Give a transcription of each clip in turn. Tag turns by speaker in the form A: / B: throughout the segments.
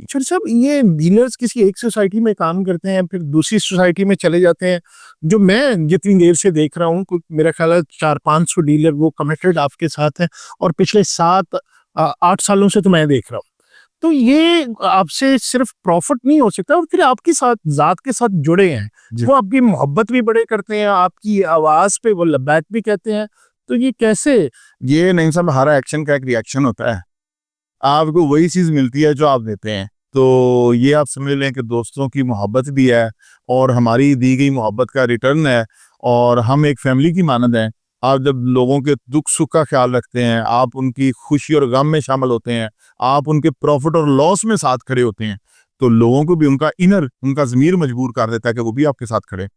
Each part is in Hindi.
A: अच्छा साहब, ये डीलर्स किसी एक सोसाइटी में काम करते हैं फिर दूसरी सोसाइटी में चले जाते हैं। जो मैं जितनी देर से देख रहा हूँ, मेरा ख्याल है 400-500 डीलर वो कमिटेड आपके साथ हैं, और पिछले 7-8 सालों से तो मैं देख रहा हूँ। तो ये आपसे सिर्फ प्रॉफिट नहीं हो सकता, और फिर आपके साथ जात के साथ जुड़े हैं, वो आपकी मोहब्बत भी बड़े करते हैं, आपकी आवाज पे वो लबैक भी कहते हैं। तो ये कैसे?
B: ये नहीं साहब, हर एक्शन का एक रिएक्शन होता है। आपको वही चीज मिलती है जो आप देते हैं। तो ये आप समझ लें कि दोस्तों की मोहब्बत भी है और हमारी दी गई मोहब्बत का रिटर्न है, और हम एक फैमिली की मानद हैं। आप जब लोगों के दुख सुख का ख्याल रखते हैं, आप उनकी खुशी और गम में शामिल होते हैं, आप उनके प्रॉफिट और लॉस में साथ खड़े होते हैं, तो लोगों को भी उनका ज़मीर मजबूर कर देता है कि वो भी आपके साथ खड़े।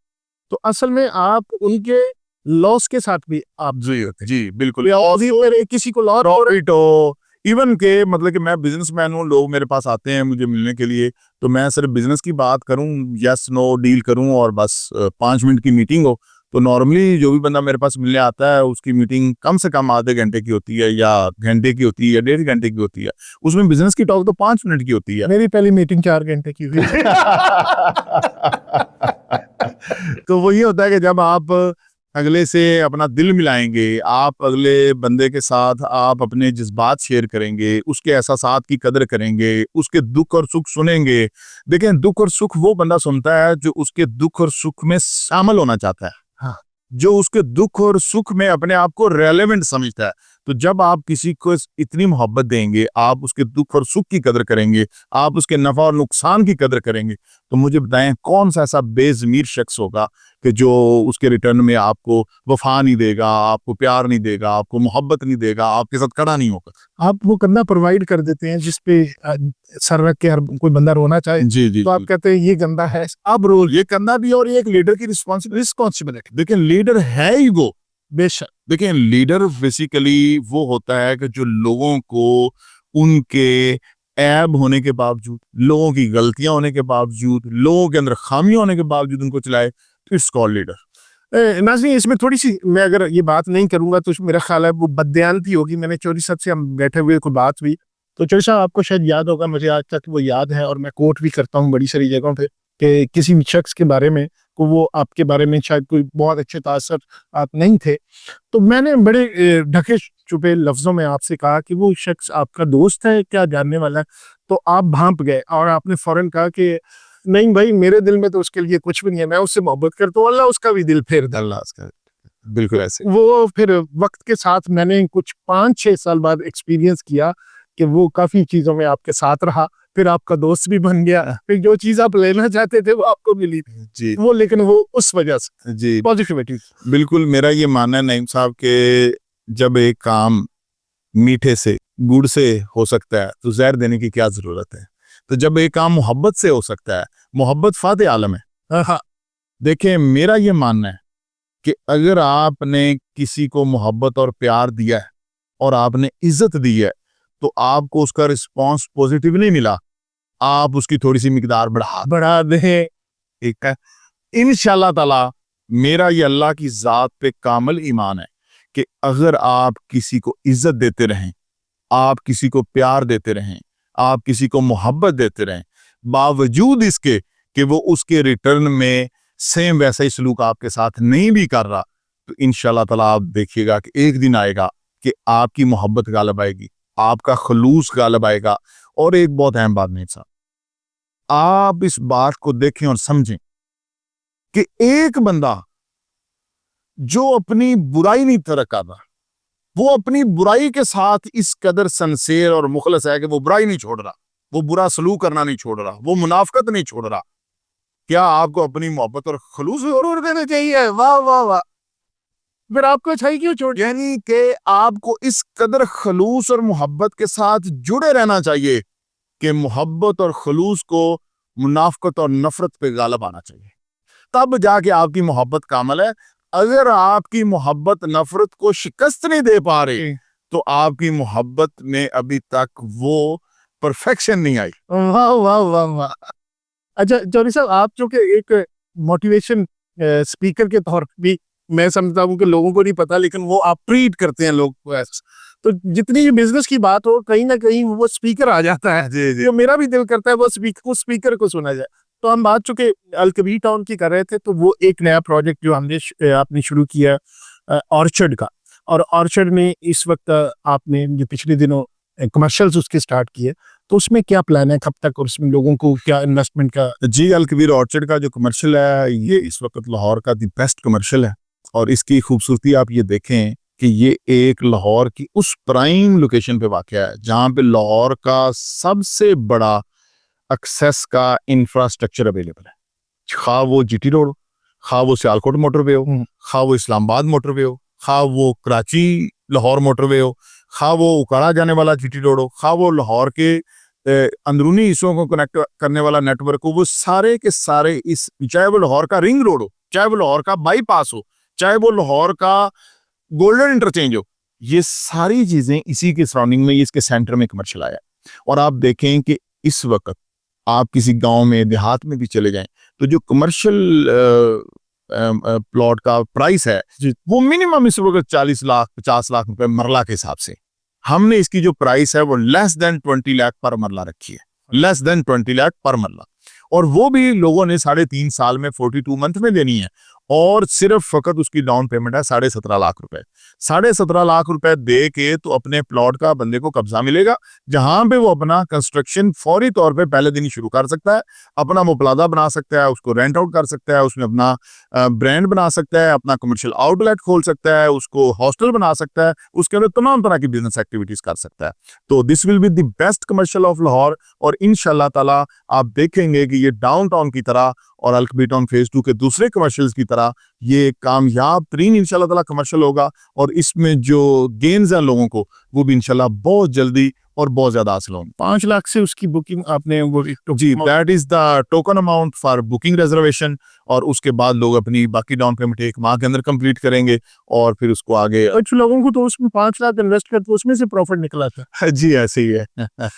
A: तो असल में आप उनके लॉस के साथ भी आप जुड़े होते हैं।
B: जी बिल्कुल।
A: और किसी को लॉस
B: प्रॉफिट हो, इवन के मतलब कि मैं बिजनेसमैन हूँ, लोग मेरे पास आते हैं मुझे मिलने के लिए, तो मैं सिर्फ बिजनेस की बात करूँ, यस नो डील करूँ, और बस 5 मिनट की मीटिंग हो, तो नॉर्मली जो भी बंदा मेरे पास मिलने आता है उसकी मीटिंग कम से कम आधे घंटे की होती है, या घंटे की होती है, या 1.5 घंटे की होती है। उसमें बिजनेस की टॉक तो 5 मिनट की होती है।
A: मेरी पहली मीटिंग 4 घंटे की हुई।
B: तो वो ये होता है कि जब आप अगले से अपना दिल मिलाएंगे, आप अगले बंदे के साथ आप अपने जज्बात शेयर करेंगे, उसके एहसासात की कदर करेंगे, उसके दुख और सुख सुनेंगे। देखें, दुख और सुख वो बंदा सुनता है जो उसके दुख और सुख में शामिल होना चाहता है,
A: हाँ।
B: जो उसके दुख और सुख में अपने आप को रेलेवेंट समझता है। तो जब आप किसी को इतनी मोहब्बत देंगे, आप उसके दुख और सुख की कदर करेंगे, आप उसके नफा और नुकसान की कदर करेंगे, तो मुझे बताएं कौन सा ऐसा बेज़मीर शख्स होगा कि जो उसके रिटर्न में आपको वफा नहीं देगा, आपको प्यार नहीं देगा, आपको मोहब्बत नहीं देगा, आपके साथ खड़ा नहीं होगा।
A: आप वो कंधा प्रोवाइड कर देते हैं जिसपे सर रख के हर कोई बंदा रोना चाहे,
B: जी जी,
A: तो आप कहते हैं ये गंदा है, अब रो।
B: ये करना भी, और ये एक लीडर की रिस्पॉन्सिबिलिटी। देखिए, लीडर है ही वो।
A: बेशक।
B: देखिए, लीडर बेसिकली वो होता है कि जो लोगों को उनके ऐब होने के बावजूद, लोगों की गलतियां होने के बावजूद, लोगों के अंदर खामियां होने के बावजूद उनको चलाए, तो इट्स कॉल्ड लीडर।
A: नाज़रीन, इसमें थोड़ी सी मैं अगर ये बात नहीं करूंगा तो मेरा ख्याल है वो बददयानती होगी। मैंने चौधरी साहब से हम बैठे हुए कोई बात हुई, तो चौधरी साहब आपको शायद याद होगा, मुझे आज तक वो याद है और मैं कोट भी करता हूँ बड़ी सारी जगहों पे, कि किसी भी शख्स के बारे में को वो आपके बारे में शायद कोई बहुत अच्छे तासर आप नहीं थे, तो मैंने बड़े ढके छुपे लफ्जों में आपसे कहा कि वो शख्स आपका दोस्त है क्या, जानने वाला है? तो आप भांप गए और आपने फौरन कहा कि नहीं भाई, मेरे दिल में तो उसके लिए कुछ भी नहीं है, मैं उससे मोहब्बत करता हूँ, अल्लाह उसका भी दिल फेर दे।
B: अल्लाह उसका, बिल्कुल ऐसे।
A: वो फिर वक्त के साथ मैंने कुछ 5-6 साल बाद एक्सपीरियंस किया कि वो काफी चीजों में आपके साथ रहा, फिर आपका दोस्त भी बन गया, फिर जो चीज आप लेना चाहते थे वो आपको मिली
B: जी
A: वो, लेकिन वो उस वजह से
B: जी,
A: पॉजिटिविटी।
B: बिल्कुल मेरा ये मानना है नईम साहब के, जब एक काम मीठे से, गुड़ से हो सकता है तो जहर देने की क्या जरूरत है। तो जब एक काम मोहब्बत से हो सकता है, मोहब्बत फाते आलम है।
A: हाँ।
B: देखें, मेरा ये मानना है कि अगर आपने किसी को मोहब्बत और प्यार दिया है और आपने इज्जत दी है, तो आपको उसका रिस्पांस पॉजिटिव नहीं मिला, आप उसकी थोड़ी सी मिकदार बढ़ा दें, ठीक है। इंशाल्लाह ताला मेरा ये अल्लाह की जात पे कामिल ईमान है कि अगर आप किसी को इज्जत देते रहें, आप किसी को प्यार देते रहें, आप किसी को मोहब्बत देते रहें, बावजूद इसके कि वो उसके रिटर्न में सेम वैसा ही सलूक आपके साथ नहीं भी कर रहा, तो इंशाल्लाह ताला आप देखिएगा कि एक दिन आएगा कि आपकी मोहब्बत गालिब आएगी, आपका खलूस गालिब आएगा। और एक बहुत अहम बात नहीं साहब, आप इस बात को देखें और समझें कि एक बंदा जो अपनी बुराई नहीं तरक कर रहा, वो अपनी बुराई के साथ इस कदर सनसेर और मुखलस है कि वो बुराई नहीं छोड़ रहा, वो बुरा सलूक करना नहीं छोड़ रहा, वो मुनाफकत नहीं छोड़ रहा, क्या आपको अपनी मोहब्बत और खलूस जरूर देना चाहिए? वाह वाह वाह।
A: फिर आपको अच्छाई क्यों छोड़?
B: यानी कि आपको इस कदर खलूस और मोहब्बत के साथ जुड़े रहना चाहिए कि मोहब्बत और खलूस को मुनाफकत और नफरत पे गालिब आना चाहिए, तब जाके आपकी मोहब्बत कामल है। अगर आपकी मोहब्बत नफरत को शिकस्त नहीं दे पा रही, तो आपकी मोहब्बत में अभी तक वो परफेक्शन नहीं आई।
A: वाह वाह वाह वाह। अच्छा चौधरी साहब, आप जो कि एक मोटिवेशन स्पीकर के तौर पे भी मैं समझता हूँ कि लोगों को नहीं पता, लेकिन वो आप ट्रीट करते हैं लोग को ऐसा, तो जितनी भी बिजनेस की बात हो कहीं ना कहीं वो स्पीकर आ जाता है।
B: जी जी
A: जो मेरा भी दिल करता है वो स्पीकर को सुना जाए। तो हम बात चूंकि अल-कबीर टाउन की कर रहे थे, तो वो एक नया प्रोजेक्ट जो आपने शुरू किया ऑर्चर्ड का, और ऑर्चर्ड में इस वक्त आपने जो पिछले दिनों कमर्शियल्स उसके स्टार्ट किए, तो उसमें क्या प्लान है कब तक, और उसमें लोगों को क्या इन्वेस्टमेंट का?
B: जी, अल कबीर ऑर्चर्ड का जो कमर्शियल है ये इस वक्त लाहौर का दी बेस्ट कमर्शियल है। और इसकी खूबसूरती आप ये देखें कि ये एक लाहौर की उस प्राइम लोकेशन पे वाक़या है जहाँ पे लाहौर का सबसे बड़ा एक्सेस का इंफ्रास्ट्रक्चर अवेलेबल है। खा वो जीटी रोड हो, खा वो सियालकोट मोटरवे हो, खा वो इस्लामाबाद मोटरवे हो, खा वो कराची लाहौर मोटरवे हो, खा वो उकाड़ा जाने वाला जीटी रोड हो, खा वो लाहौर के अंदरूनी हिस्सों को कनेक्ट करने वाला नेटवर्क हो, वो सारे के सारे इस, चाहे वो लाहौर का रिंग रोड हो, चाहे वो लाहौर का बाईपास हो, चाहे वो लाहौर का गोल्डन इंटरचेंज हो, ये सारी चीजें इसी के सराउंडिंग में, इसके सेंटर में कमर्शियल आया है। और आप देखें कि इस वक्त आप किसी गांव में देहात में भी चले जाएं तो जो कमर्शियल प्लॉट का प्राइस है वो मिनिमम इस वक्त 40 लाख 50 लाख रुपए मरला के हिसाब से। हमने इसकी जो प्राइस है वो लेस देन 20 लाख पर मरला रखी है, लेस देन 20 लाख पर मरला। और वो भी लोगों ने 3.5 साल में 42 मंथ में देनी है, और सिर्फ फकत उसकी डाउन पेमेंट है 17.5 लाख रुपए। 17.5 लाख रुपए दे के तो अपने प्लॉट का बंदे को कब्जा मिलेगा, जहां पे वो अपना कंस्ट्रक्शन फौरी तौर पे पहले दिन ही शुरू कर सकता है, अपना मुप्लादा बना सकता है, उसको रेंट आउट कर सकता है, उसमें अपना ब्रांड बना सकता है, अपना कमर्शियल आउटलेट खोल सकता है, उसको हॉस्टल बना सकता है, उसके अंदर तमाम तरह की बिजनेस एक्टिविटीज कर सकता है। तो this will be the best commercial of Lahore. और इंशाल्लाह ताला आप देखेंगे कि ये डाउनटाउन की तरह और अल कबीर टाउन फेज 2 के दूसरे कमर्शियल्स की तरह ये कामयाब तरीन इंशाल्लाह ताला कमर्शियल होगा, और इसमें जो गेन्स हैं लोगों को वो भी इंशाल्लाह बहुत जल्दी और बहुत ज्यादा हासिल होंगे।
A: 5 लाख से उसकी बुकिंग आपने वो
B: जी, that is the token amount for booking reservation. और उसके बाद लोग अपनी बाकी डाउन पेमेंट 1 माह के अंदर कंप्लीट करेंगे, और फिर उसको आगे
A: कुछ लोगों को तो उसमें 5 लाख इन्वेस्ट करते उसमें से प्रॉफिट निकला था।
B: जी ऐसे ही है।